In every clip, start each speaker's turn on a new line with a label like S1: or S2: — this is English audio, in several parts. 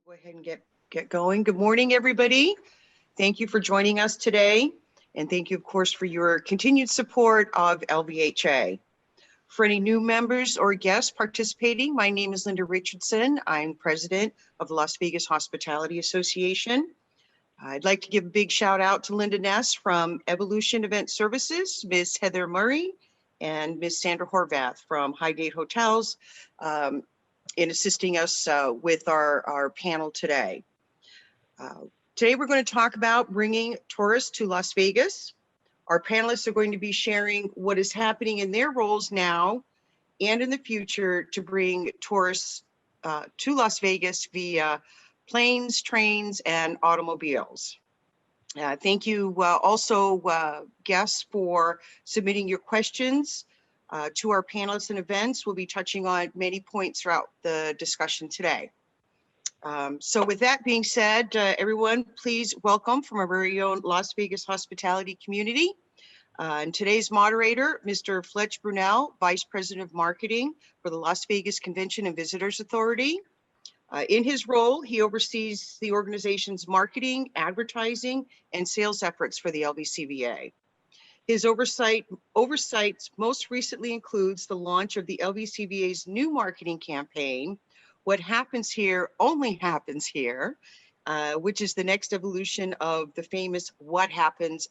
S1: Go ahead and get going. Good morning, everybody. Thank you for joining us today. And thank you, of course, for your continued support of LVHA. For any new members or guests participating, my name is Linda Richardson. I'm president of the Las Vegas Hospitality Association. I'd like to give a big shout out to Linda Ness from Evolution Event Services, Ms. Heather Murray, and Ms. Sandra Horvath from Highgate Hotels in assisting us with our panel today. Today we're going to talk about bringing tourists to Las Vegas. Our panelists are going to be sharing what is happening in their roles now and in the future to bring tourists to Las Vegas via planes, trains, and automobiles. Thank you also guests for submitting your questions to our panelists and events. We'll be touching on many points throughout the discussion today. So with that being said, everyone, please welcome from our very own Las Vegas hospitality community. And today's moderator, Mr. Fletch Brunelle, Vice President of Marketing for the Las Vegas Convention and Visitors Authority. In his role, he oversees the organization's marketing, advertising, and sales efforts for the LVCVA. His oversights most recently includes the launch of the LVCVA's new marketing campaign, What Happens Here Only Happens Here, which is the next evolution of the famous What Happens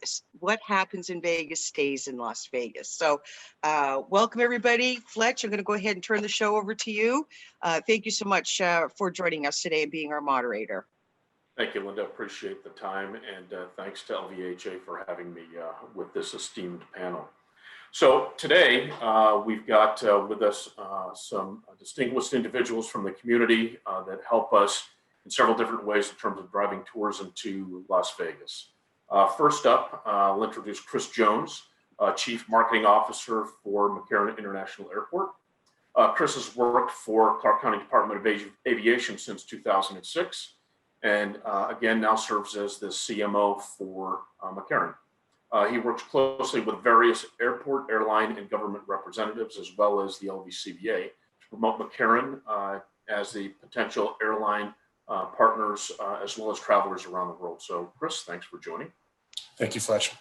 S1: in Vegas Stays in Las Vegas. So welcome everybody. Fletch, I'm going to go ahead and turn the show over to you. Thank you so much for joining us today and being our moderator.
S2: Thank you, Linda. Appreciate the time, and thanks to LVHA for having me with this esteemed panel. So today we've got with us some distinguished individuals from the community that help us in several different ways in terms of driving tourism to Las Vegas. First up, I'll introduce Chris Jones, Chief Marketing Officer for McCarran International Airport. Chris has worked for Clark County Department of Aviation since 2006. And again, now serves as the CMO for McCarran. He works closely with various airport, airline, and government representatives, as well as the LVCVA, to promote McCarran as the potential airline partners, as well as travelers around the world. So, Chris, thanks for joining.
S3: Thank you, Fletch.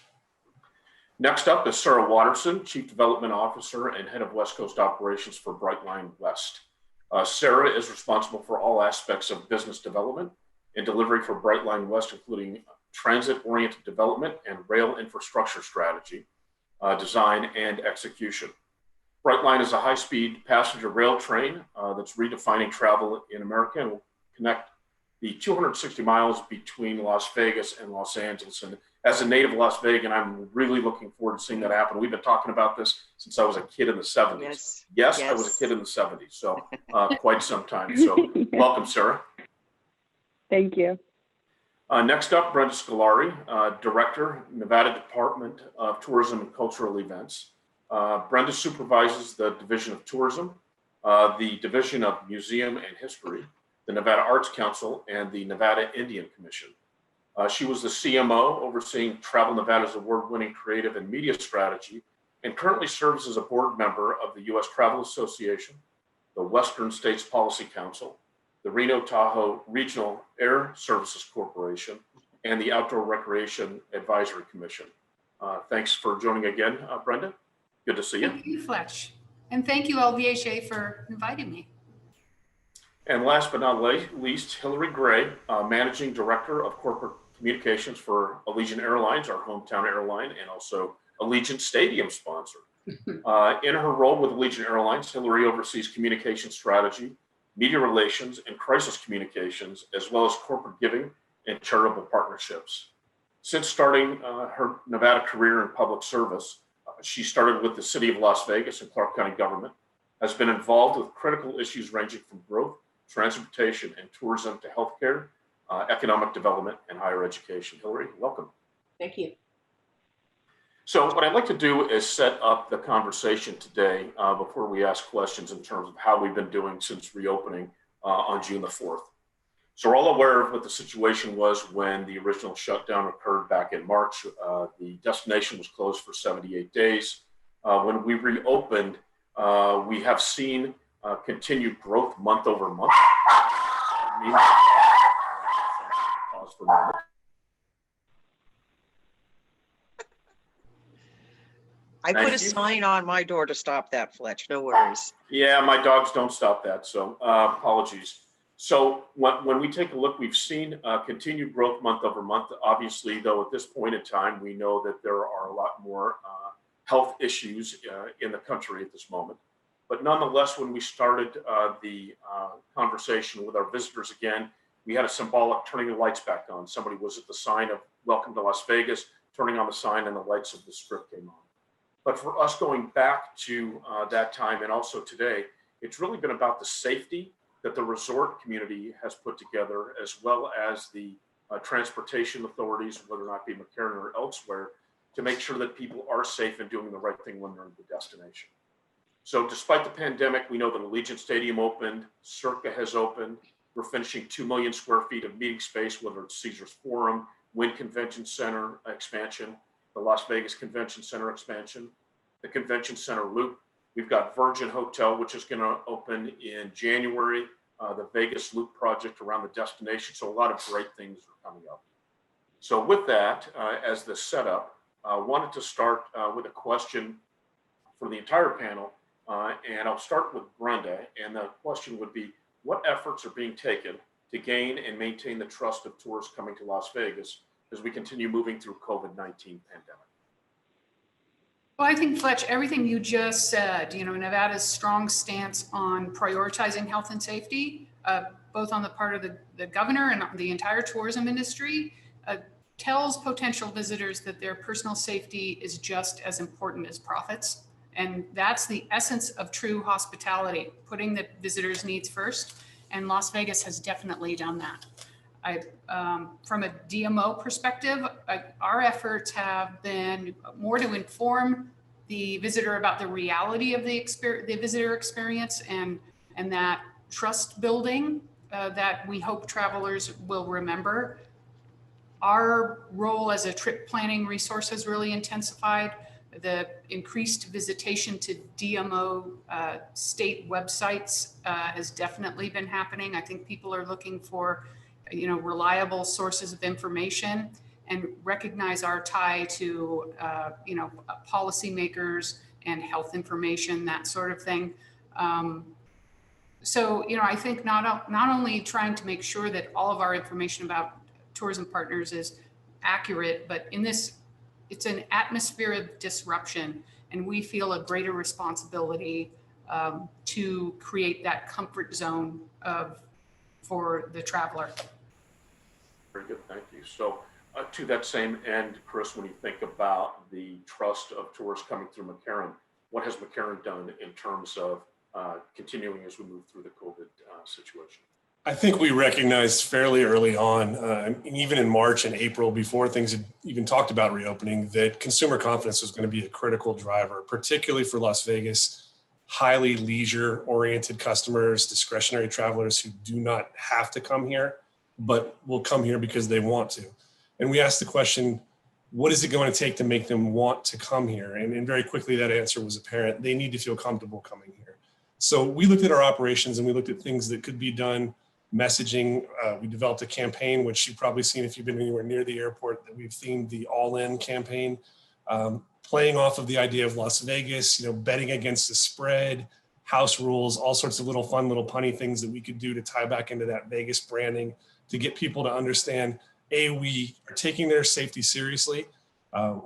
S2: Next up is Sarah Watterson, Chief Development Officer and Head of West Coast Operations for Brightline West. Sarah is responsible for all aspects of business development and delivery for Brightline West, including transit-oriented development and rail infrastructure strategy, design, and execution. Brightline is a high-speed passenger rail train that's redefining travel in America and will connect the 260 miles between Las Vegas and Los Angeles. And as a native Las Vegan, I'm really looking forward to seeing that happen. We've been talking about this since I was a kid in the 70s. Yes. I was a kid in the 70s, so quite some time. So welcome, Sarah.
S4: Thank you.
S2: Next up, Brenda Scolari, Director, Nevada Department of Tourism and Cultural Events. Brenda supervises the Division of Tourism, the Division of Museum and History, the Nevada Arts Council, and the Nevada Indian Commission. She was the CMO overseeing Travel Nevada's award-winning creative and media strategy, and currently serves as a board member of the U.S. Travel Association, the Western States Policy Council, the Reno Tahoe Regional Air Services Corporation, and the Outdoor Recreation Advisory Commission. Thanks for joining again, Brenda. Good to see you.
S5: Thank you, Fletch. And thank you, LVHA, for inviting me.
S2: And last but not least, Hilarie Gray, Managing Director of Corporate Communications for Allegiant Airlines, our hometown airline, and also Allegiant Stadium sponsor. In her role with Allegiant Airlines, Hilarie oversees communication strategy, media relations, and crisis communications, as well as corporate giving and charitable partnerships. Since starting her Nevada career in public service, she started with the City of Las Vegas and Clark County government, has been involved with critical issues ranging from growth, transportation, and tourism to healthcare, economic development, and higher education. Hilarie, welcome.
S5: Thank you.
S2: So what I'd like to do is set up the conversation today before we ask questions in terms of how we've been doing since reopening on June the 4th. So we're all aware of what the situation was when the original shutdown occurred back in March. The destination was closed for 78 days. When we reopened, we have seen continued growth month over month. for a moment.
S1: I put a
S2: Thank you.
S1: sign on my door to stop that, Fletch. No worries.
S2: Yeah, my dogs don't stop that, so apologies. So when we take a look, we've seen continued growth month over month. Obviously, though, at this point in time, we know that there are a lot more health issues in the country at this moment. But nonetheless, when we started the conversation with our visitors again, we had a symbolic turning the lights back on. Somebody was at the sign of Welcome to Las Vegas, turning on the sign, and the lights of the Strip came on. But for us going back to that time and also today, it's really been about the safety that the resort community has put together, as well as the transportation authorities, whether or not be McCarran or elsewhere, to make sure that people are safe and doing the right thing when they're in the destination. So despite the pandemic, we know that Allegiant Stadium opened, Circa has opened. We're finishing 2 million square feet of meeting space, whether it's Caesars Forum, Wynn Convention Center expansion, the Las Vegas Convention Center expansion, the Convention Center Loop. We've got Virgin Hotel, which is going to open in January, the Vegas Loop project around the destination. So a lot of great things are coming up. So with that, as the setup, I wanted to start with a question for the entire panel. And I'll start with Brenda. And the question would be, what efforts are being taken to gain and maintain the trust of tourists coming to Las Vegas as we continue moving through COVID-19 pandemic?
S5: Well, I think, Fletch, everything you just said, Nevada's strong stance on prioritizing health and safety, both on the part of the governor and the entire tourism industry, tells potential visitors that their personal safety is just as important as profits. And that's the essence of true hospitality, putting the visitors' needs first. And Las Vegas has definitely done that. From a DMO perspective, our efforts have been more to inform the visitor about the reality of the visitor experience and that trust building that we hope travelers will remember. Our role as a trip planning resource has really intensified. The increased visitation to DMO state websites has definitely been happening. I think people are looking for reliable sources of information and recognize our tie to, policymakers and health information, that sort of thing. So, I think not only trying to make sure that all of our information about tourism partners is accurate, but in this, it's an atmosphere of disruption, and we feel a greater responsibility to create that comfort zone for the traveler.
S2: Very good, thank you. So to that same end, Chris, when you think about the trust of tourists coming through McCarran, what has McCarran done in terms of continuing as we move through the COVID situation?
S3: I think we recognized fairly early on, even in March and April, before things had even talked about reopening, that consumer confidence was going to be a critical driver, particularly for Las Vegas, highly leisure-oriented customers, discretionary travelers who do not have to come here, but will come here because they want to. And we asked the question, what is it going to take to make them want to come here? And very quickly, that answer was apparent. They need to feel comfortable coming here. So we looked at our operations and we looked at things that could be done. Messaging, we developed a campaign, which you've probably seen if you've been anywhere near the airport, that we've themed the All In campaign, playing off of the idea of Las Vegas, betting against the spread, house rules, all sorts of little fun, little punny things that we could do to tie back into that Vegas branding to get people to understand, we are taking their safety seriously.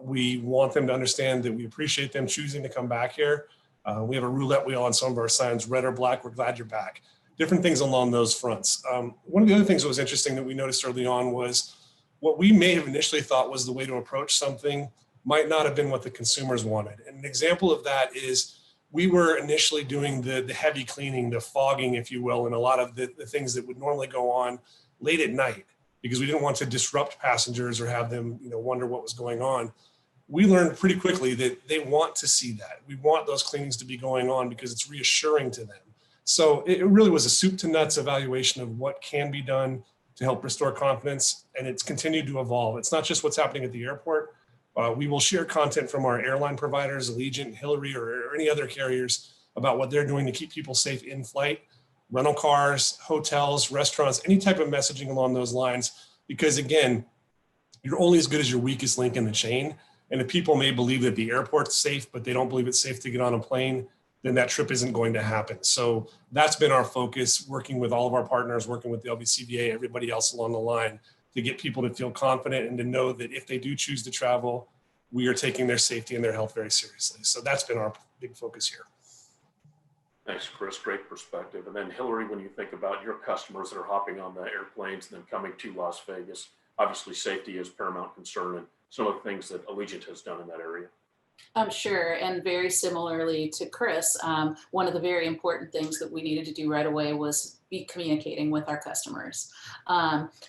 S3: We want them to understand that we appreciate them choosing to come back here. We have a roulette wheel on some of our signs, red or black, we're glad you're back. Different things along those fronts. One of the other things that was interesting that we noticed early on was what we may have initially thought was the way to approach something might not have been what the consumers wanted. And an example of that is we were initially doing the heavy cleaning, the fogging, if you will, and a lot of the things that would normally go on late at night because we didn't want to disrupt passengers or have them wonder what was going on. We learned pretty quickly that they want to see that. We want those cleanings to be going on because it's reassuring to them. So it really was a soup to nuts evaluation of what can be done to help restore confidence, and it's continued to evolve. It's not just what's happening at the airport. We will share content from our airline providers, Allegiant, Hilarie, or any other carriers about what they're doing to keep people safe in flight, rental cars, hotels, restaurants, any type of messaging along those lines. because again, you're only as good as your weakest link in the chain. And if people may believe that the airport's safe, but they don't believe it's safe to get on a plane, then that trip isn't going to happen. So that's been our focus, working with all of our partners, working with the LVCVA, everybody else along the line, to get people to feel confident and to know that if they do choose to travel, we are taking their safety and their health very seriously. So that's been our big focus here.
S2: Thanks, Chris. Great perspective. And then Hilarie, when you think about your customers that are hopping on the airplanes and then coming to Las Vegas, obviously safety is paramount concern, and some of the things that Allegiant has done in that area.
S6: Sure. And very similarly to Chris, one of the very important things that we needed to do right away was be communicating with our customers.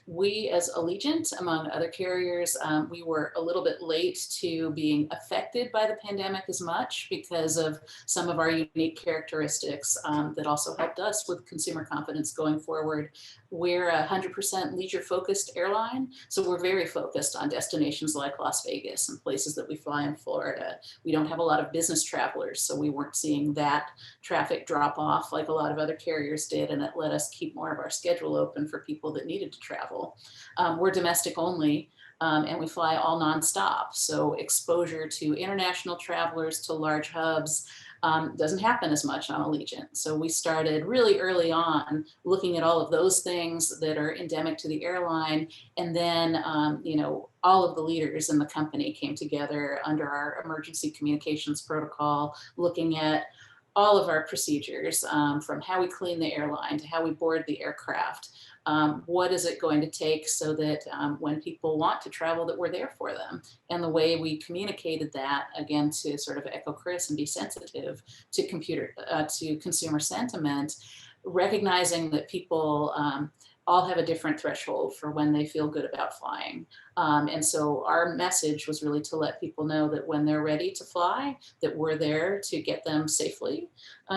S6: We as Allegiant, among other carriers, we were a little bit late to being affected by the pandemic as much because of some of our unique characteristics that also helped us with consumer confidence going forward. We're a 100% leisure focused airline. So we're very focused on destinations like Las Vegas and places that we fly in Florida. We don't have a lot of business travelers, so we weren't seeing that traffic drop off like a lot of other carriers did, and it let us keep more of our schedule open for people that needed to travel. We're domestic only, and we fly all nonstop. So exposure to international travelers, to large hubs, doesn't happen as much on Allegiant. So we started really early on looking at all of those things that are endemic to the airline. And then, all of the leaders in the company came together under our emergency communications protocol, looking at all of our procedures, from how we clean the airline to how we board the aircraft. What is it going to take so that when people want to travel, that we're there for them? And the way we communicated that, again, to sort of echo Chris and be sensitive to consumer sentiment, recognizing that people all have a different threshold for when they feel good about flying. And so our message was really to let people know that when they're ready to fly, that we're there to get them safely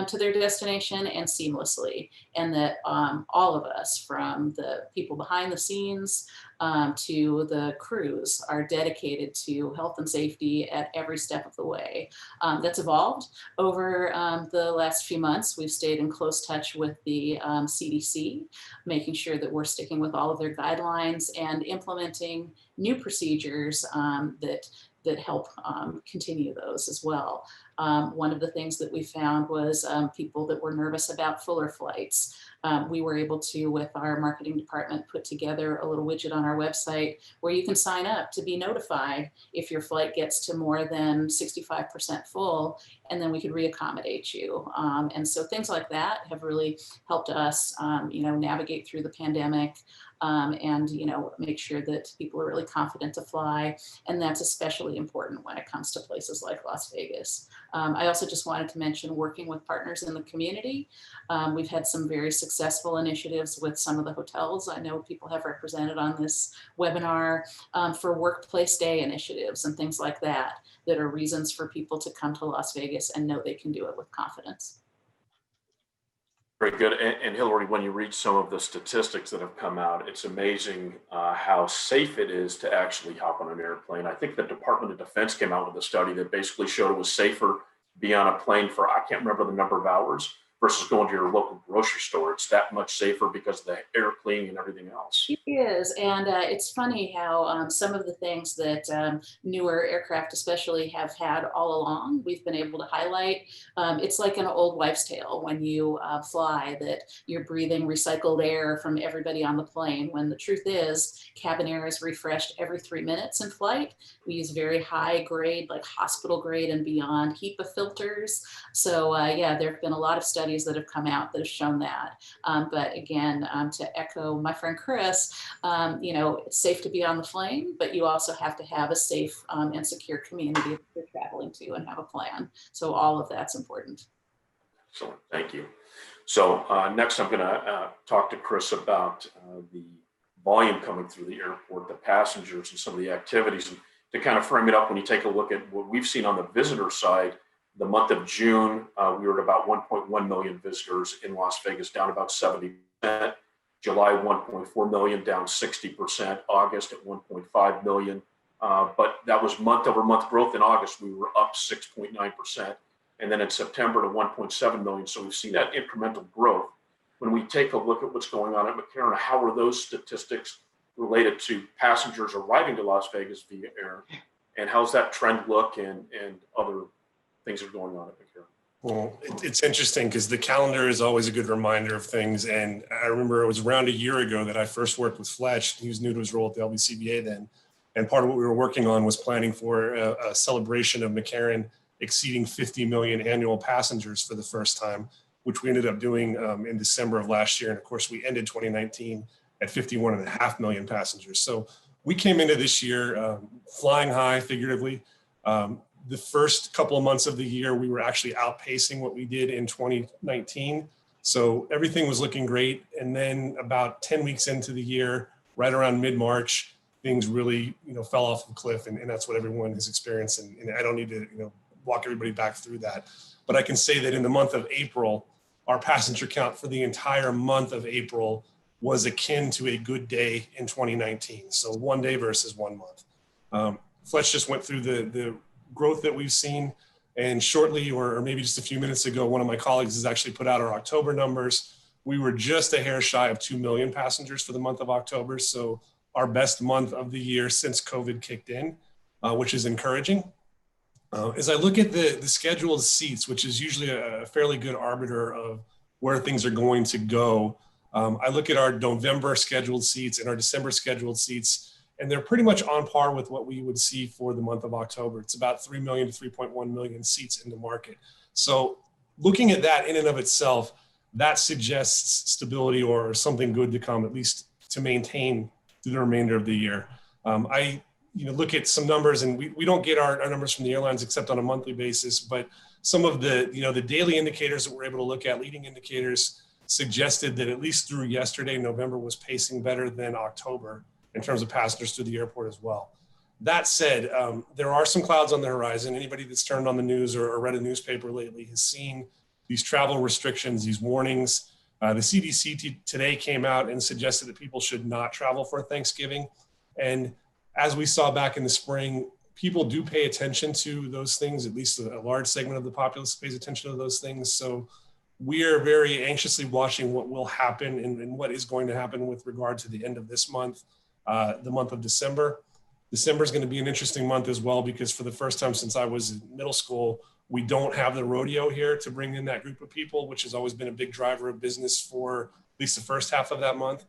S6: to their destination and seamlessly. And that all of us, from the people behind the scenes to the crews, are dedicated to health and safety at every step of the way. That's evolved over the last few months. We've stayed in close touch with the CDC, making sure that we're sticking with all of their guidelines and implementing new procedures that help continue those as well. One of the things that we found was people that were nervous about fuller flights. We were able to, with our marketing department, put together a little widget on our website where you can sign up to be notified if your flight gets to more than 65% full, and then we could reaccommodate you. And so things like that have really helped us, navigate through the pandemic. And make sure that people are really confident to fly. And that's especially important when it comes to places like Las Vegas. I also just wanted to mention working with partners in the community. We've had some very successful initiatives with some of the hotels I know people have represented on this webinar, for workplace day initiatives and things like that are reasons for people to come to Las Vegas and know they can do it with confidence.
S2: Very good. And Hilarie, when you read some of the statistics that have come out, it's amazing how safe it is to actually hop on an airplane. I think the Department of Defense came out with a study that basically showed it was safer to be on a plane for, I can't remember the number of hours, versus going to your local grocery store. It's that much safer because of the air cleaning and everything else.
S6: It is. And it's funny how some of the things that newer aircraft especially have had all along, we've been able to highlight. It's like an old wives' tale when you fly, that you're breathing recycled air from everybody on the plane, when the truth is cabin air is refreshed every 3 minutes in flight. We use very high grade, like hospital grade and beyond HEPA filters. So there have been a lot of studies that have come out that have shown that. But again, to echo my friend Chris, it's safe to be on the plane, but you also have to have a safe and secure community that you're traveling to and have a plan. So all of that's important.
S2: Excellent, thank you. So next I'm going to talk to Chris about the volume coming through the airport, the passengers and some of the activities. And to kind of frame it up, when you take a look at what we've seen on the visitor side, the month of June, we were at about 1.1 million visitors in Las Vegas, down about 70%. July, 1.4 million, down 60%. August at 1.5 million. But that was month over month growth. In August, we were up 6.9%. And then in September to 1.7 million. So we've seen that incremental growth. When we take a look at what's going on at McCarran, how are those statistics related to passengers arriving to Las Vegas via air, and how's that trend look and other things that are going on at McCarran?
S3: Well, it's interesting because the calendar is always a good reminder of things. And I remember it was around a year ago that I first worked with Fletch. He was new to his role at the LVCVA then. And part of what we were working on was planning for a celebration of McCarran exceeding 50 million annual passengers for the first time, which we ended up doing in December of last year. And of course, we ended 2019 at 51.5 million passengers. So we came into this year flying high, figuratively. The first couple of months of the year, we were actually outpacing what we did in 2019. So everything was looking great. And then about 10 weeks into the year, right around mid-March, things really, fell off the cliff. And that's what everyone has experienced. And I don't need to, walk everybody back through that. But I can say that in the month of April, our passenger count for the entire month of April was akin to a good day in 2019. So one day versus 1 month. Fletch just went through the growth that we've seen, and shortly, or maybe just a few minutes ago, one of my colleagues has actually put out our October numbers. We were just a hair shy of 2 million passengers for the month of October. So our best month of the year since COVID kicked in, which is encouraging. As I look at the scheduled seats, which is usually a fairly good arbiter of where things are going to go, I look at our November scheduled seats and our December scheduled seats, and they're pretty much on par with what we would see for the month of October. It's about 3 million to 3.1 million seats in the market. So looking at that in and of itself, that suggests stability or something good to come, at least to maintain through the remainder of the year. I look at some numbers, and we don't get our numbers from the airlines except on a monthly basis, but some of the, the daily indicators that we're able to look at, leading indicators, suggested that at least through yesterday, November was pacing better than October in terms of passengers through the airport as well. That said, there are some clouds on the horizon. Anybody that's turned on the news or read a newspaper lately has seen these travel restrictions, these warnings. The CDC today came out and suggested that people should not travel for Thanksgiving. And as we saw back in the spring, people do pay attention to those things. At least a large segment of the populace pays attention to those things. So we are very anxiously watching what will happen and what is going to happen with regard to the end of this month, the month of December. December is going to be an interesting month as well, because for the first time since I was in middle school, we don't have the rodeo here to bring in that group of people, which has always been a big driver of business for at least the first half of that month.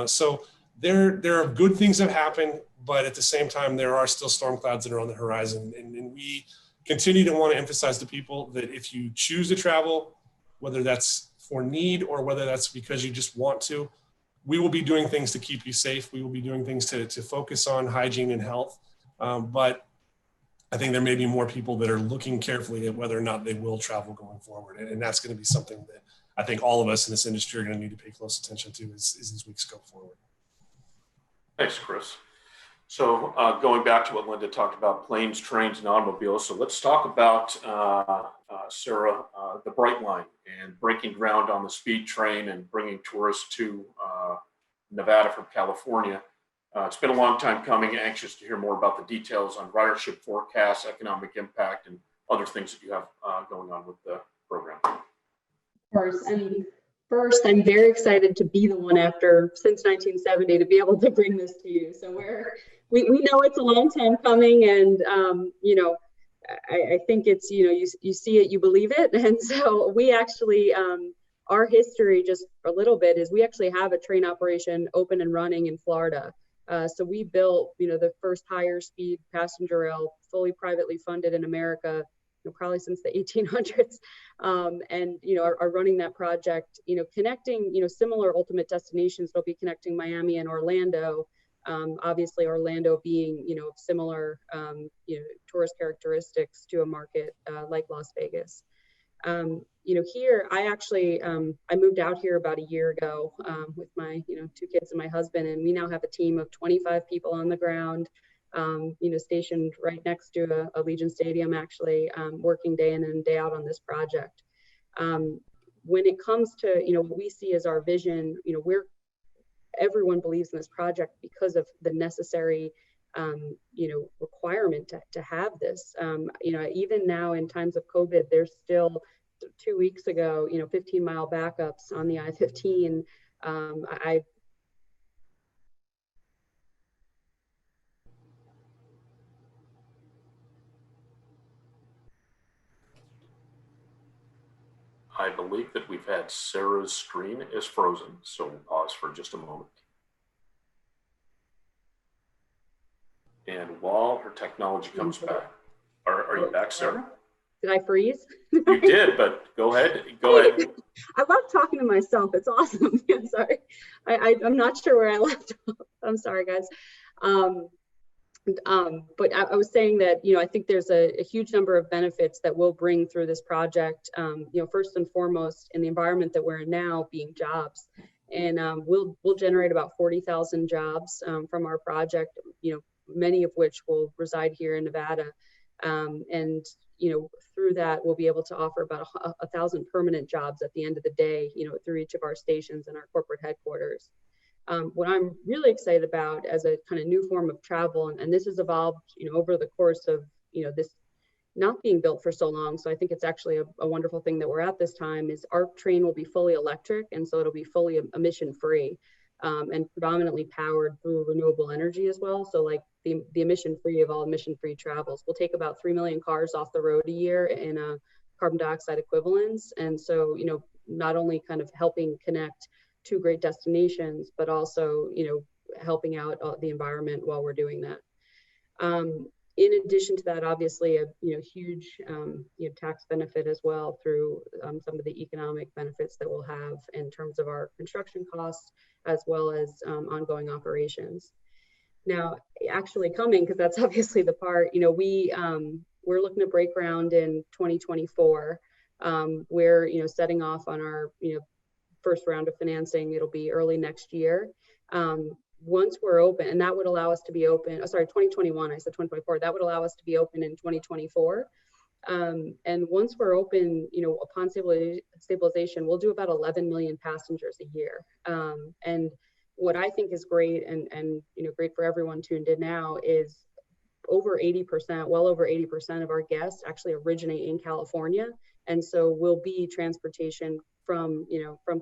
S3: So there are good things that have happened, but at the same time, there are still storm clouds that are on the horizon. And we continue to want to emphasize to people that if you choose to travel, whether that's for need or whether that's because you just want to, we will be doing things to keep you safe. We will be doing things to focus on hygiene and health. But I think there may be more people that are looking carefully at whether or not they will travel going forward. And that's going to be something that I think all of us in this industry are going to need to pay close attention to as these weeks go forward.
S2: Thanks, Chris. So going back to what Linda talked about, planes, trains, and automobiles. So let's talk about, Sarah, the Brightline and breaking ground on the speed train and bringing tourists to Nevada from California. It's been a long time coming. Anxious to hear more about the details on ridership forecasts, economic impact, and other things that you have going on with the program.
S4: Of course. And first, I'm very excited to be the one since 1970 to be able to bring this to you. So we know it's a long time coming, and I think it's, you see it, you believe it. And so we actually, our history, just a little bit, is we actually have a train operation open and running in Florida. So we built, the first higher speed passenger rail, fully privately funded in America, probably since the 1800s, and are running that project, connecting, similar ultimate destinations. They'll be connecting Miami and Orlando. Obviously Orlando being, similar, tourist characteristics to a market like Las Vegas. Here, I actually, I moved out here about a year ago with my, 2 kids and my husband, and we now have a team of 25 people on the ground, stationed right next to Allegiant Stadium, actually, working day in and day out on this project. When it comes to, what we see as our vision, everyone believes in this project because of the necessary, requirement to have this. Even now in times of COVID, there's still 2 weeks ago, 15-mile backups on the I-15.
S2: I believe that we've had Sarah's screen is frozen, so we'll pause for just a moment. And while her technology comes back, are you back, Sarah?
S4: Did I freeze?
S2: You did, but go ahead. Go ahead.
S4: I love talking to myself. It's awesome. I'm sorry. I'm not sure where I left off. I'm sorry, guys. But I was saying that, I think there's a huge number of benefits that we'll bring through this project. First and foremost, in the environment that we're in now, being jobs. And we'll generate about 40,000 jobs from our project, many of which will reside here in Nevada. And through that, we'll be able to offer about 1,000 permanent jobs at the end of the day, through each of our stations and our corporate headquarters. What I'm really excited about as a kind of new form of travel, and this has evolved, over the course of, this not being built for so long. So I think it's actually a wonderful thing that we're at this time, is our train will be fully electric. And so it'll be fully emission free and predominantly powered through renewable energy as well. So like the emission free of all emission free travels. We'll take about 3 million cars off the road a year in carbon dioxide equivalents. And so, not only kind of helping connect two great destinations, but also, helping out the environment while we're doing that. In addition to that, obviously, a huge tax benefit as well through some of the economic benefits that we'll have in terms of our construction costs, as well as ongoing operations. Now, actually coming, because that's obviously the part, we're looking to break ground in 2024. We're setting off on our first round of financing. It'll be early next year. Once we're open, and that would allow us to be open, 2021, I said 2024, that would allow us to be open in 2024. And once we're open, upon stabilization, we'll do about 11 million passengers a year. And what I think is great and great for everyone tuned in now is over 80%, well over 80% of our guests actually originate in California. And so we'll be transportation from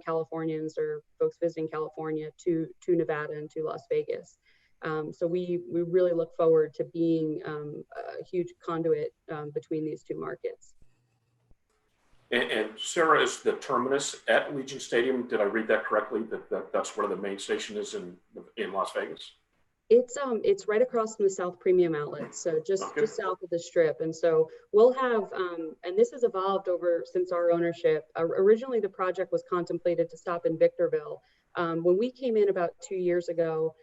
S4: Californians or folks visiting California to Nevada and to Las Vegas. So we really look forward to being a huge conduit between these two markets.
S2: And Sarah, is the terminus at Allegiant Stadium? Did I read that correctly? That's where the main station is in Las Vegas?
S4: It's right across from the South Premium Outlet, so just south of the Strip. And so we'll have, and this has evolved over since our ownership. Originally, the project was contemplated to stop in Victorville. When we came in about 2 years ago,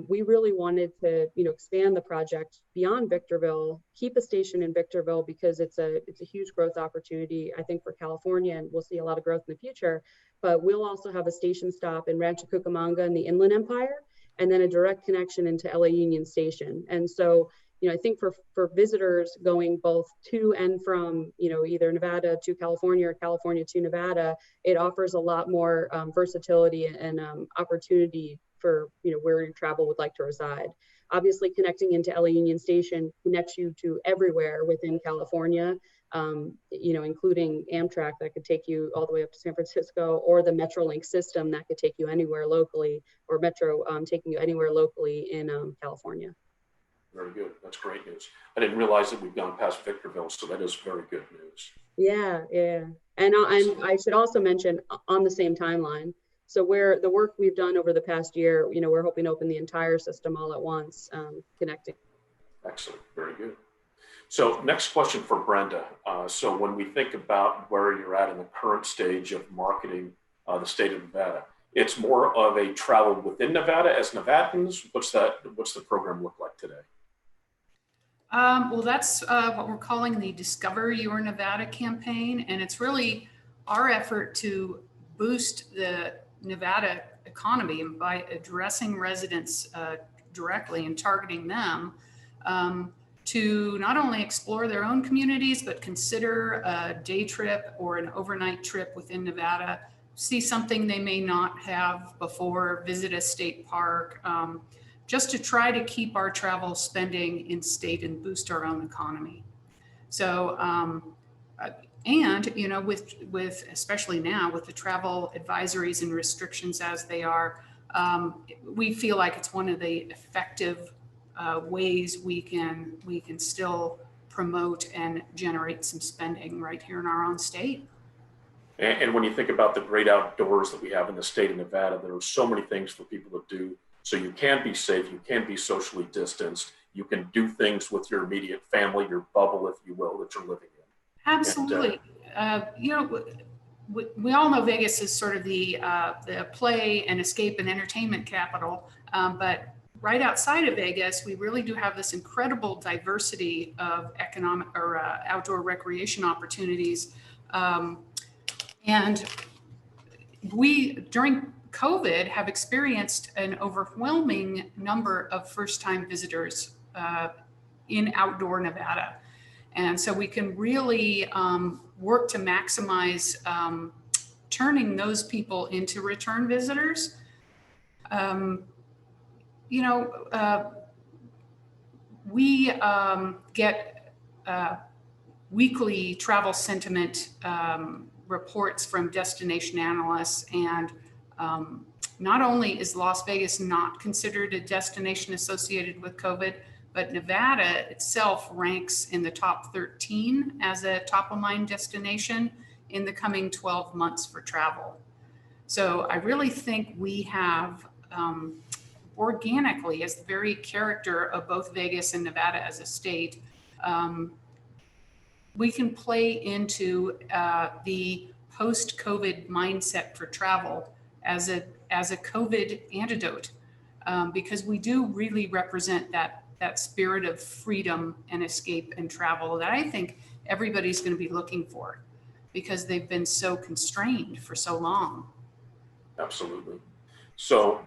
S4: we really wanted to, expand the project beyond Victorville, keep a station in Victorville because it's a huge growth opportunity, I think, for California, and we'll see a lot of growth in the future. But we'll also have a station stop in Rancho Cucamonga in the Inland Empire, and then a direct connection into LA Union Station. And so, I think for visitors going both to and from, either Nevada to California or California to Nevada, it offers a lot more versatility and opportunity for, where your travel would like to reside. Obviously, connecting into LA Union Station connects you to everywhere within California, including Amtrak that could take you all the way up to San Francisco, or the Metrolink system that could take you anywhere locally, or Metro taking you anywhere locally in California.
S2: Very good. That's great news. I didn't realize that we've gone past Victorville, so that is very good news.
S4: Yeah. And I should also mention on the same timeline. So the work we've done over the past year, we're hoping to open the entire system all at once, connecting.
S2: Excellent. Very good. So next question for Brenda. So when we think about where you're at in the current stage of marketing the state of Nevada, it's more of a travel within Nevada as Nevadans. What's the program look like today?
S5: Well, that's what we're calling the Discover Your Nevada campaign. And it's really our effort to boost the Nevada economy by addressing residents directly and targeting them to not only explore their own communities, but consider a day trip or an overnight trip within Nevada, see something they may not have before, visit a state park, just to try to keep our travel spending in state and boost our own economy. So, and with especially now with the travel advisories and restrictions as they are, we feel like it's one of the effective ways we can still promote and generate some spending right here in our own state.
S2: And when you think about the great outdoors that we have in the state of Nevada, there are so many things for people to do. So you can be safe, you can be socially distanced, you can do things with your immediate family, your bubble, if you will, that you're living in.
S5: Absolutely. We all know Vegas is sort of the play and escape and entertainment capital, but right outside of Vegas, we really do have this incredible diversity of economic or outdoor recreation opportunities. And we, during COVID, have experienced an overwhelming number of first-time visitors in outdoor Nevada. And so we can really work to maximize turning those people into return visitors. We get weekly travel sentiment reports from destination analysts, and not only is Las Vegas not considered a destination associated with COVID, but Nevada itself ranks in the top 13 as a top of mind destination in the coming 12 months for travel. So I really think we have organically, as the very character of both Vegas and Nevada as a state, we can play into the post-COVID mindset for travel as a COVID antidote, because we do really represent that spirit of freedom and escape and travel that I think everybody's going to be looking for, because they've been so constrained for so long.
S2: Absolutely. So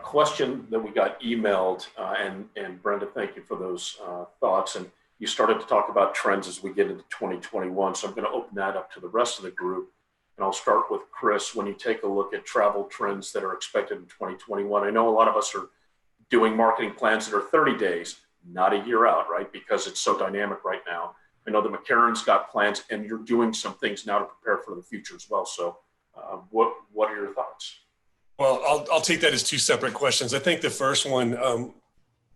S2: question that we got emailed, and Brenda, thank you for those thoughts. And you started to talk about trends as we get into 2021. So I'm going to open that up to the rest of the group. And I'll start with Chris. When you take a look at travel trends that are expected in 2021, I know a lot of us are doing marketing plans that are 30 days, not a year out, right? Because it's so dynamic right now. I know that McCarran's got plans, and you're doing some things now to prepare for the future as well. So what are your thoughts?
S3: Well, I'll take that as two separate questions. I think the first one,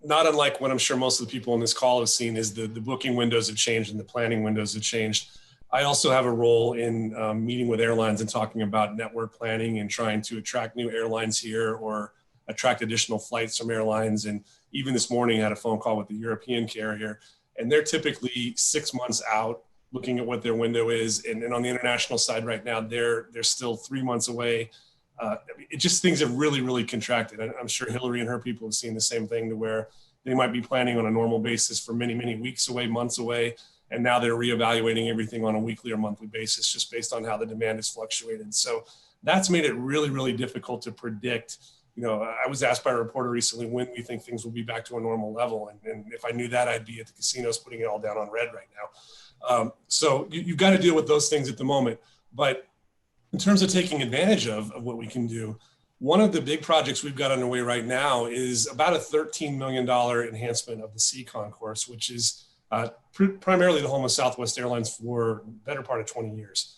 S3: not unlike what I'm sure most of the people on this call have seen, is the booking windows have changed and the planning windows have changed. I also have a role in meeting with airlines and talking about network planning and trying to attract new airlines here or attract additional flights from airlines. And even this morning I had a phone call with the European carrier, and they're typically 6 months out looking at what their window is. And on the international side right now, they're still 3 months away. It just, things have really, really contracted. I'm sure Hilarie and her people have seen the same thing, to where they might be planning on a normal basis for many, many weeks away, months away. And now they're reevaluating everything on a weekly or monthly basis, just based on how the demand has fluctuated. So that's made it really, really difficult to predict. You know, I was asked by a reporter recently when we think things will be back to a normal level. And if I knew that, I'd be at the casinos putting it all down on red right now. So you've got to deal with those things at the moment. But in terms of taking advantage of what we can do, one of the big projects we've got underway right now is about a $13 million enhancement of the C concourse, which is primarily the home of Southwest Airlines for the better part of 20 years.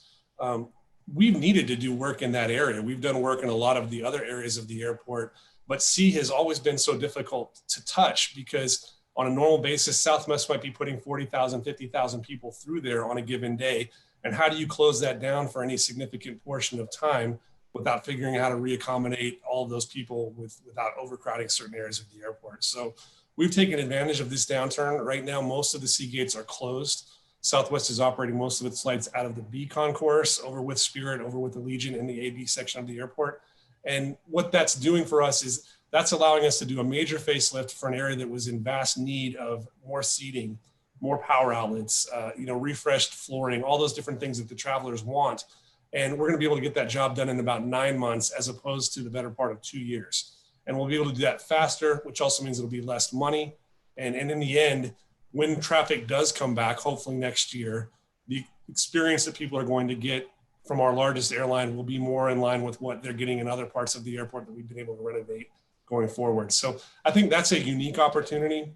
S3: We've needed to do work in that area. We've done work in a lot of the other areas of the airport, but C has always been so difficult to touch, because on a normal basis, Southwest might be putting 40,000, 50,000 people through there on a given day. And how do you close that down for any significant portion of time without figuring out how to reaccommodate all of those people without overcrowding certain areas of the airport? So we've taken advantage of this downturn. Right now, most of the C gates are closed. Southwest is operating most of its flights out of the B concourse, over with Spirit, over with Allegiant in the AB section of the airport. And what that's doing for us is that's allowing us to do a major facelift for an area that was in vast need of more seating, more power outlets, refreshed flooring, all those different things that the travelers want. And we're going to be able to get that job done in about 9 months, as opposed to the better part of 2 years. And we'll be able to do that faster, which also means it'll be less money. And in the end, when traffic does come back, hopefully next year, the experience that people are going to get from our largest airline will be more in line with what they're getting in other parts of the airport that we've been able to renovate going forward. So I think that's a unique opportunity,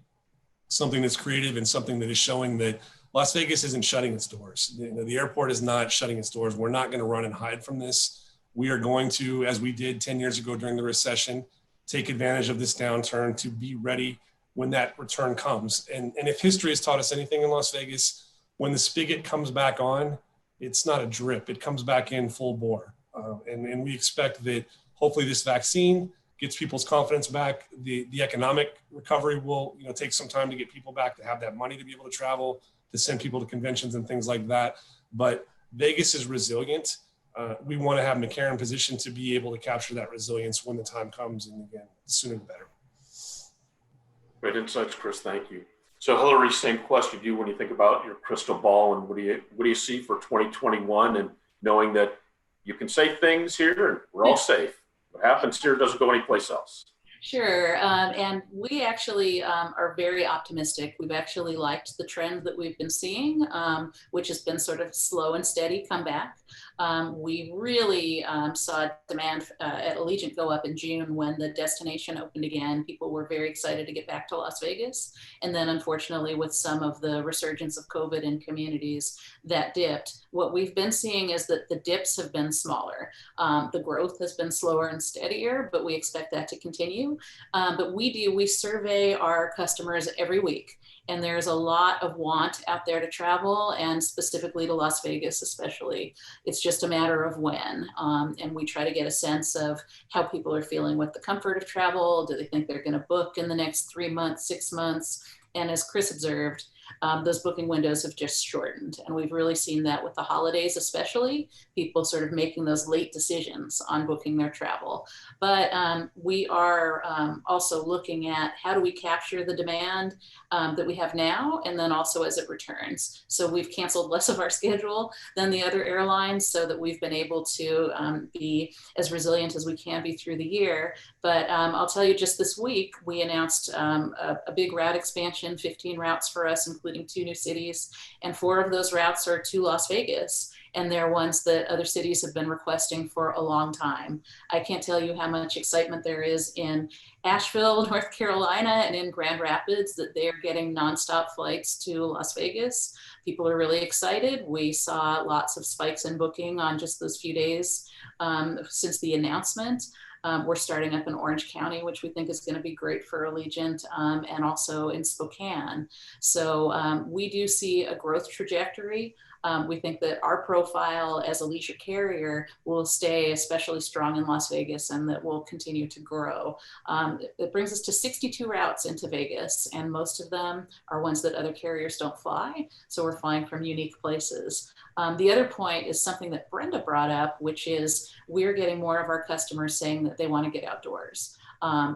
S3: something that's creative and something that is showing that Las Vegas isn't shutting its doors. The airport is not shutting its doors. We're not going to run and hide from this. We are going to, as we did 10 years ago during the recession, take advantage of this downturn to be ready when that return comes. And if history has taught us anything in Las Vegas, when the spigot comes back on, it's not a drip. It comes back in full bore. And we expect that hopefully this vaccine gets people's confidence back. The economic recovery will take some time to get people back to have that money to be able to travel, to send people to conventions and things like that. But Vegas is resilient. We want to have McCarran positioned to be able to capture that resilience when the time comes, and again, the sooner the better.
S2: Great insights, Chris. Thank you. So Hilarie, same question to you when you think about your crystal ball, and what do you see for 2021, and knowing that you can say things here and we're all safe. What happens here doesn't go anyplace else.
S6: Sure, and we actually are very optimistic. We've actually liked the trend that we've been seeing, which has been sort of slow and steady come back. We really saw demand at Allegiant go up in June when the destination opened again. People were very excited to get back to Las Vegas. And then unfortunately, with some of the resurgence of COVID in communities, that dipped. What we've been seeing is that the dips have been smaller. The growth has been slower and steadier, but we expect that to continue. But we survey our customers every week, and there's a lot of want out there to travel, and specifically to Las Vegas especially. It's just a matter of when, and we try to get a sense of how people are feeling with the comfort of travel. Do they think they're going to book in the next 3 months, 6 months? And as Chris observed, those booking windows have just shortened. And we've really seen that with the holidays, especially people sort of making those late decisions on booking their travel. But we are also looking at how do we capture the demand that we have now, and then also as it returns. So we've canceled less of our schedule than the other airlines so that we've been able to be as resilient as we can be through the year. But I'll tell you, just this week, we announced a big route expansion, 15 routes for us, including 2 new cities. And 4 of those routes are to Las Vegas. And they're ones that other cities have been requesting for a long time. I can't tell you how much excitement there is in Asheville, North Carolina, and in Grand Rapids that they're getting nonstop flights to Las Vegas. People are really excited. We saw lots of spikes in booking on just those few days since the announcement. We're starting up in Orange County, which we think is going to be great for Allegiant, and also in Spokane. So we do see a growth trajectory. We think that our profile as a leisure carrier will stay especially strong in Las Vegas, and that will continue to grow. It brings us to 62 routes into Vegas, and most of them are ones that other carriers don't fly. So we're flying from unique places. The other point is something that Brenda brought up, which is we're getting more of our customers saying that they want to get outdoors.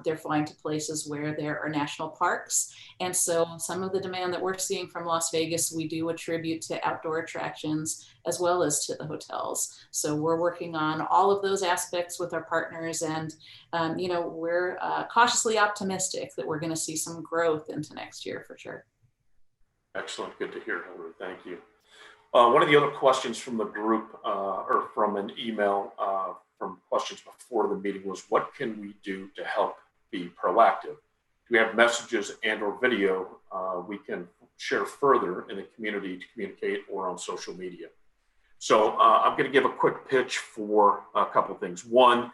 S6: They're flying to places where there are national parks. And so some of the demand that we're seeing from Las Vegas, we do attribute to outdoor attractions as well as to the hotels. So we're working on all of those aspects with our partners, and we're cautiously optimistic that we're going to see some growth into next year for sure.
S2: Excellent. Good to hear, Hilarie. Thank you. One of the other questions from the group, or from an email from questions before the meeting, was what can we do to help be proactive? Do we have messages and or video we can share further in the community to communicate, or on social media? So I'm going to give a quick pitch for a couple of things. One,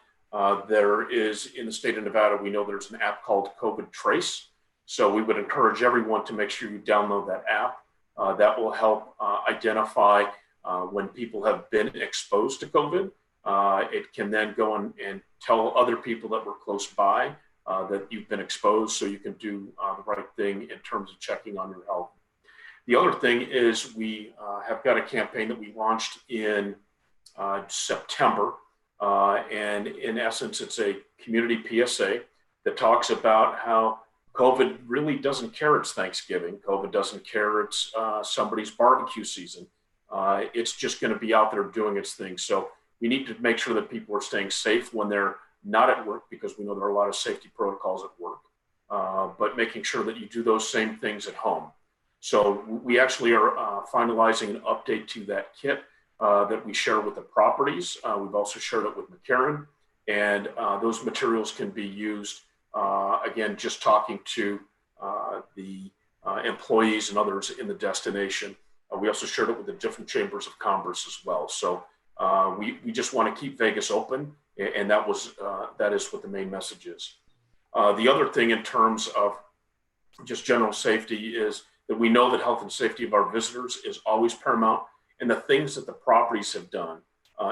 S2: there is, in the state of Nevada, we know there's an app called COVID Trace. So we would encourage everyone to make sure you download that app. That will help identify when people have been exposed to COVID. It can then go and tell other people that were close by that you've been exposed, so you can do the right thing in terms of checking on your health. The other thing is we have got a campaign that we launched in September. And in essence, it's a community PSA that talks about how COVID really doesn't care it's Thanksgiving. COVID doesn't care it's somebody's barbecue season. It's just going to be out there doing its thing. So we need to make sure that people are staying safe when they're not at work, because we know there are a lot of safety protocols at work, but making sure that you do those same things at home. So we actually are finalizing an update to that kit that we share with the properties. We've also shared it with McCarran, and those materials can be used, again, just talking to the employees and others in the destination. We also shared it with the different chambers of commerce as well. So we just want to keep Vegas open, and that is what the main message is. The other thing in terms of just general safety is that we know that health and safety of our visitors is always paramount, and the things that the properties have done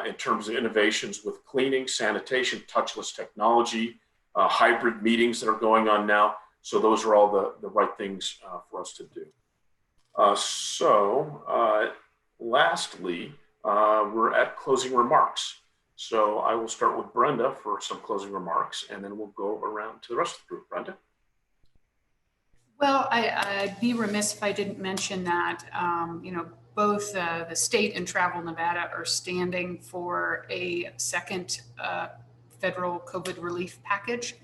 S2: in terms of innovations with cleaning, sanitation, touchless technology, hybrid meetings that are going on now. So those are all the right things for us to do. Lastly, we're at closing remarks. So I will start with Brenda for some closing remarks, and then we'll go around to the rest of the group. Brenda?
S5: Well, I'd be remiss if I didn't mention that, both the state and Travel Nevada are standing for a second federal COVID relief package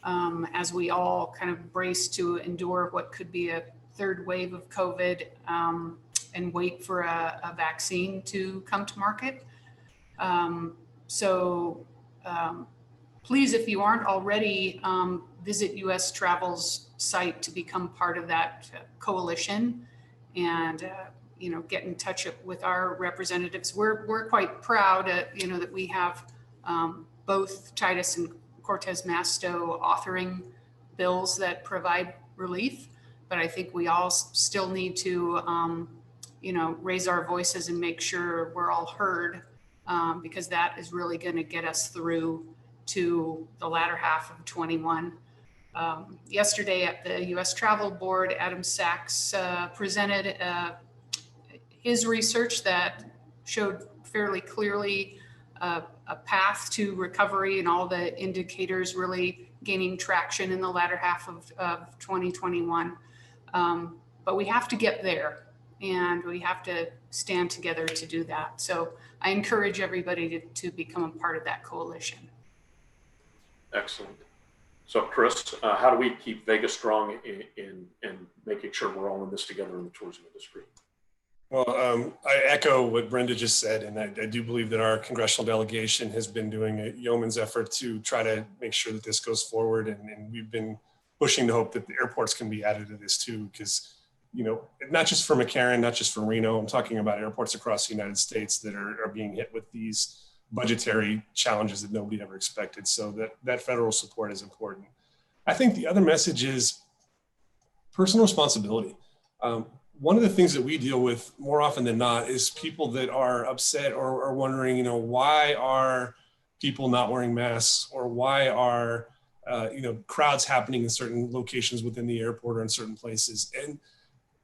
S5: as we all kind of brace to endure what could be a third wave of COVID and wait for a vaccine to come to market. Please, if you aren't already, visit US Travel's site to become part of that coalition and get in touch with our representatives. We're quite proud, that we have both Titus and Cortez Masto authoring bills that provide relief, but I think we all still need to, raise our voices and make sure we're all heard, because that is really going to get us through to the latter half of 21. Yesterday at the U.S. Travel Board, Adam Sachs presented his research that showed fairly clearly a path to recovery and all the indicators really gaining traction in the latter half of 2021. But we have to get there, and we have to stand together to do that. So I encourage everybody to become a part of that coalition.
S2: Excellent. So Chris, how do we keep Vegas strong in making sure we're all in this together in the tourism industry?
S3: Well, I echo what Brenda just said, and I do believe that our congressional delegation has been doing a yeoman's effort to try to make sure that this goes forward, and we've been pushing to hope that the airports can be added to this too, because not just for McCarran, not just for Reno, I'm talking about airports across the United States that are being hit with these budgetary challenges that nobody ever expected. So that federal support is important. I think the other message is personal responsibility. One of the things that we deal with more often than not is people that are upset or wondering, why are people not wearing masks, or why are, crowds happening in certain locations within the airport or in certain places. And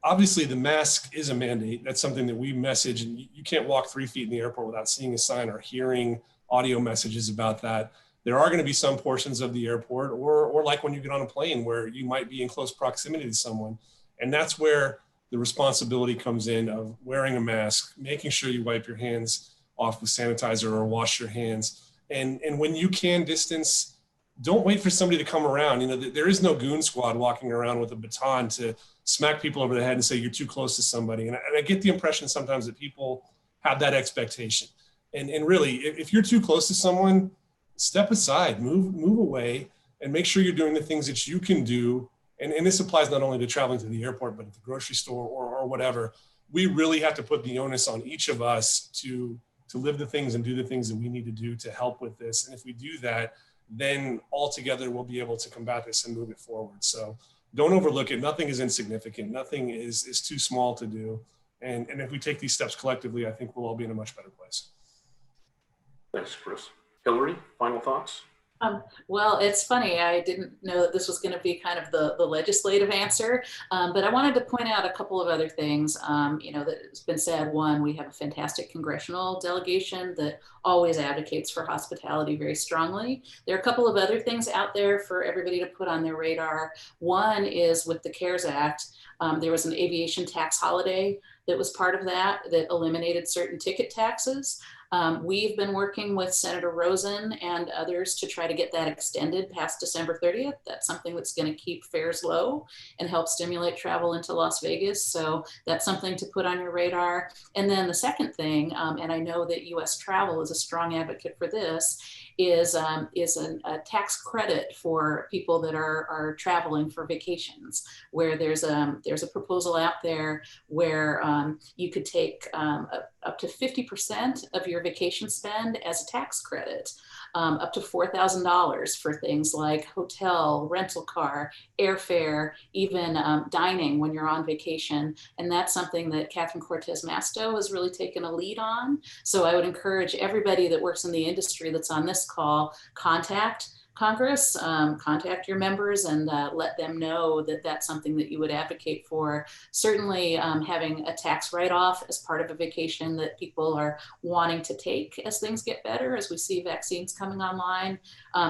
S3: obviously the mask is a mandate. That's something that we message, and you can't walk 3 feet in the airport without seeing a sign or hearing audio messages about that. There are going to be some portions of the airport or like when you get on a plane where you might be in close proximity to someone. And that's where the responsibility comes in of wearing a mask, making sure you wipe your hands off with sanitizer or wash your hands. And when you can distance, don't wait for somebody to come around. There is no goon squad walking around with a baton to smack people over the head and say you're too close to somebody. And I get the impression sometimes that people have that expectation. And really, if you're too close to someone, step aside, move away, and make sure you're doing the things that you can do. And this applies not only to traveling to the airport, but at the grocery store or whatever. We really have to put the onus on each of us to live the things and do the things that we need to do to help with this. And if we do that, then all together we'll be able to combat this and move it forward. So don't overlook it. Nothing is insignificant. Nothing is too small to do. And if we take these steps collectively, I think we'll all be in a much better place.
S2: Thanks, Chris. Hilarie, final thoughts?
S6: Well, it's funny. I didn't know that this was going to be kind of the legislative answer, but I wanted to point out a couple of other things, that's been said. One, we have a fantastic congressional delegation that always advocates for hospitality very strongly. There are a couple of other things out there for everybody to put on their radar. One is with the CARES Act, there was an aviation tax holiday that was part of that eliminated certain ticket taxes. We've been working with Senator Rosen and others to try to get that extended past December 30th. That's something that's going to keep fares low and help stimulate travel into Las Vegas. So that's something to put on your radar. And then the second thing, and I know that US Travel is a strong advocate for this, is a tax credit for people that are traveling for vacations, where there's a proposal out there where you could take up to 50% of your vacation spend as a tax credit, up to $4,000 for things like hotel, rental car, airfare, even dining when you're on vacation. And that's something that Catherine Cortez Masto has really taken a lead on. So I would encourage everybody that works in the industry that's on this call, contact Congress, contact your members and let them know that that's something that you would advocate for. Certainly having a tax write-off as part of a vacation that people are wanting to take as things get better, as we see vaccines coming online,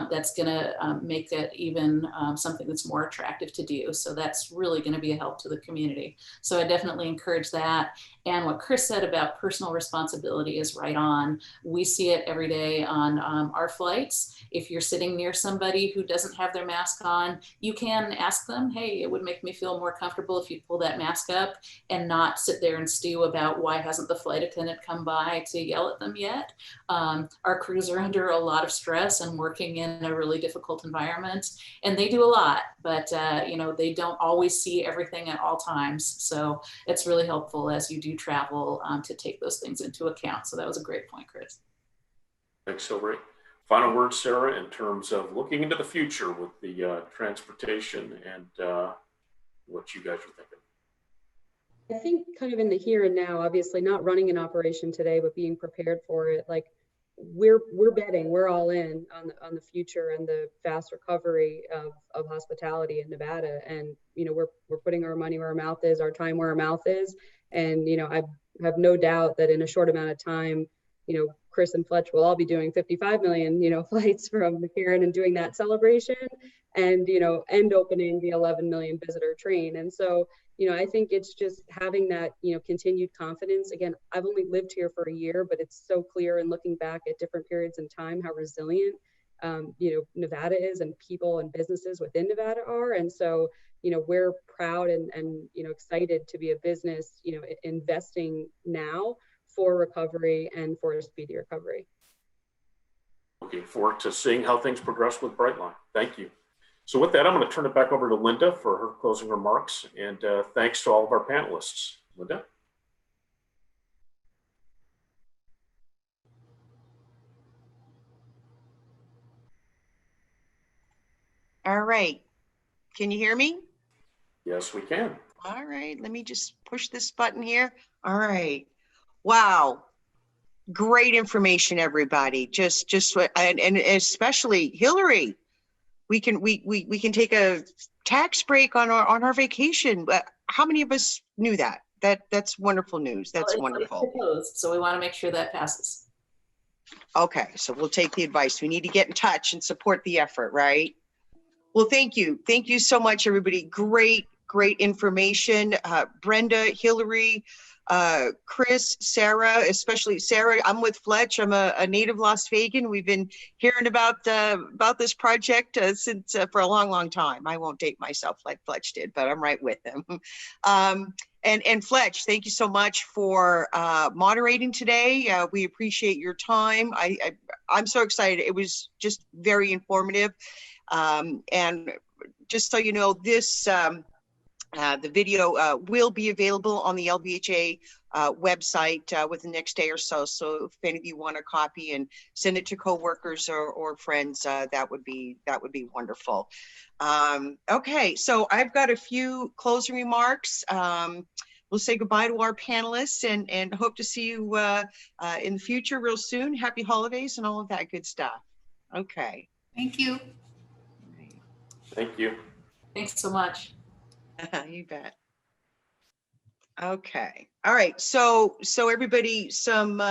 S6: that's going to make it even something that's more attractive to do. So that's really going to be a help to the community. So I definitely encourage that. And what Chris said about personal responsibility is right on. We see it every day on our flights. If you're sitting near somebody who doesn't have their mask on, you can ask them, hey, it would make me feel more comfortable if you pull that mask up, and not sit there and stew about why hasn't the flight attendant come by to yell at them yet. Our crews are under a lot of stress and working in a really difficult environment, and they do a lot, but you know, they don't always see everything at all times. So it's really helpful as you do travel to take those things into account. So that was a great point, Chris.
S2: Thanks, Hilarie. Final word, Sarah, in terms of looking into the future with the transportation and what you guys are thinking.
S4: I think kind of in the here and now, obviously not running an operation today, but being prepared for it. Like we're betting, we're all in on the future and the fast recovery of hospitality in Nevada. And, you know, we're putting our money where our mouth is, our time where our mouth is. And, you know, I have no doubt that in a short amount of time, you know, Chris and Fletch will all be doing 55 million, you know, flights from McCarran and doing that celebration, and, you know, and opening the 11 million visitor train. And so, you know, I think it's just having that, you know, continued confidence. Again, I've only lived here for a year, but it's so clear in looking back at different periods in time how resilient, you know, Nevada is, and people and businesses within Nevada are. And so, you know, we're proud and you know, excited to be a business, you know, investing now for recovery and for a speedy recovery.
S2: Looking forward to seeing how things progress with Brightline. Thank you. So with that, I'm going to turn it back over to Linda for her closing remarks. And thanks to all of our panelists. Linda?
S1: All right. Can you hear me?
S2: Yes, we can.
S1: All right. Let me just push this button here. All right. Wow. Great information, everybody. Just and especially Hilarie. We can take a tax break on our vacation. But how many of us knew that? That's wonderful news. That's wonderful.
S6: It's proposed, so we want to make sure that passes.
S1: Okay, so we'll take the advice. We need to get in touch and support the effort, right? Well, thank you. Thank you so much, everybody. Great information. Brenda, Hilarie, Chris, Sarah, especially Sarah. I'm with Fletch. I'm a native Las Vegan. We've been hearing about this project since for a long time. I won't date myself like Fletch did, but I'm right with him. And Fletch, thank you so much for moderating today. We appreciate your time. I'm so excited. It was just very informative. And just so you know, this the video will be available on the LVHA website within the next day or so. So if any of you want a copy and send it to coworkers or friends, that would be wonderful. Okay, so I've got a few closing remarks. We'll say goodbye to our panelists and hope to see you in the future real soon. Happy holidays and all of that good stuff. Okay.
S5: Thank you.
S2: Thank you.
S6: Thanks so much.
S1: You bet. Okay. All right. So everybody, some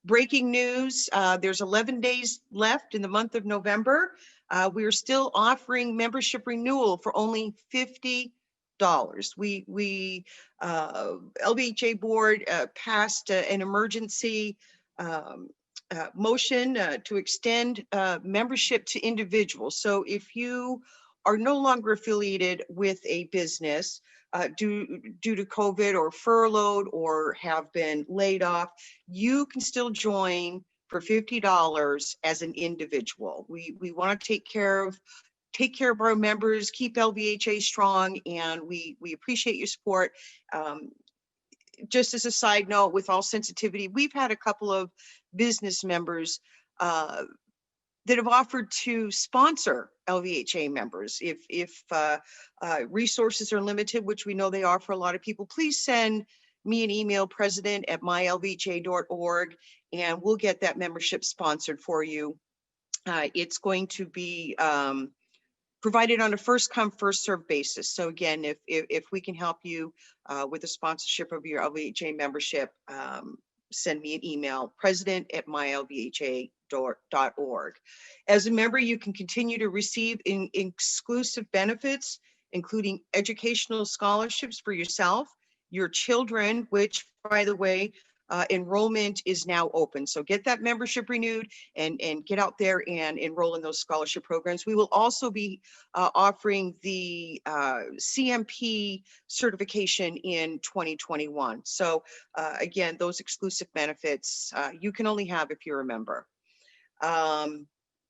S1: breaking news. There's 11 days left in the month of November. We are still offering membership renewal for only $50. We LVHA board passed an emergency motion to extend membership to individuals. So if you are no longer affiliated with a business due to COVID or furloughed or have been laid off, you can still join for $50 as an individual. We want to take care of our members, keep LVHA strong, and we appreciate your support. just as a side note, with all sensitivity, we've had a couple of business members that have offered to sponsor LVHA members. If resources are limited, which we know they are for a lot of people, please send me an email, president@mylvha.org, and we'll get that membership sponsored for you. It's going to be provided on a first come, first served basis. So again, if we can help you with the sponsorship of your LVHA membership, send me an email, president@mylvha.org. As a member, you can continue to receive exclusive benefits, including educational scholarships for yourself, your children, which, by the way, enrollment is now open. So get that membership renewed and get out there and enroll in those scholarship programs. We will also be offering the CMP certification in 2021. So again, those exclusive benefits you can only have if you're a member.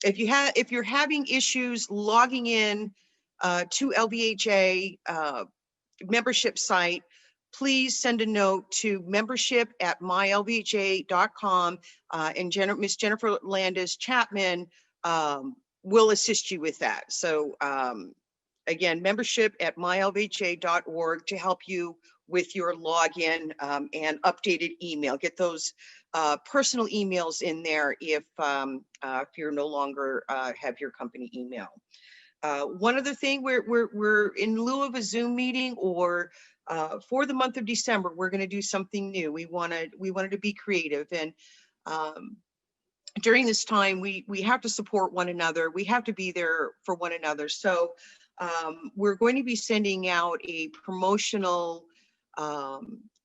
S1: If you're having issues logging in to LVHA membership site, please send a note to membership@mylvha.com, and Miss Jennifer Landis Chapman will assist you with that. So again, membership@mylvha.org to help you with your login and updated email. Get those personal emails in there if you're no longer have your company email. One other thing, we're in lieu of a Zoom meeting, or for the month of December, we're going to do something new. We wanted to be creative, and during this time, we have to support one another. We have to be there for one another. So we're going to be sending out a promotional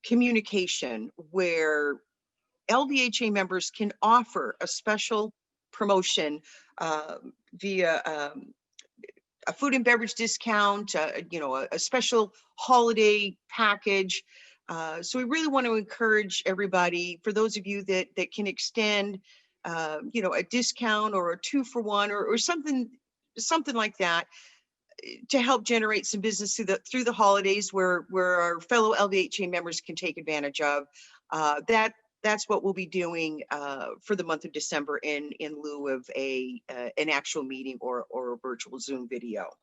S1: communication where LVHA members can offer a special promotion via a food and beverage discount, a special holiday package. So we really want to encourage everybody, for those of you that can extend, a discount or a 2-for-1 or something like that, to help generate some business through the holidays, where our fellow LVHA members can take advantage of. That's what we'll be doing for the month of December in lieu of an actual meeting or a virtual Zoom video.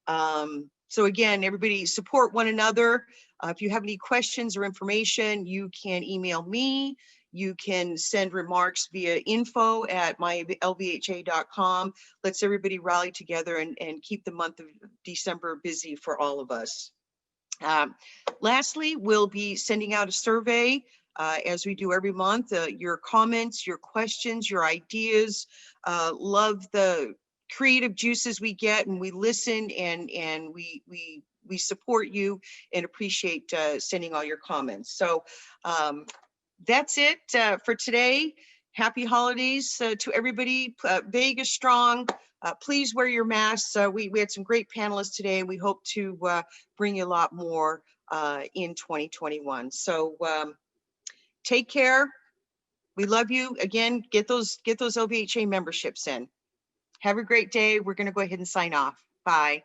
S1: So again, everybody support one another. If you have any questions or information, you can email me. You can send remarks via info@mylvha.com. Let's everybody rally together and keep the month of December busy for all of us. Lastly, we'll be sending out a survey as we do every month. Your comments, your questions, your ideas. Love the creative juices we get, and we listen, and we support you and appreciate sending all your comments. So that's it for today. Happy holidays to everybody. Vegas strong. Please wear your masks. We had some great panelists today, and we hope to bring you a lot more in 2021. So take care. We love you. Again, get those LVHA memberships in. Have a great day. We're going to go ahead and sign off. Bye.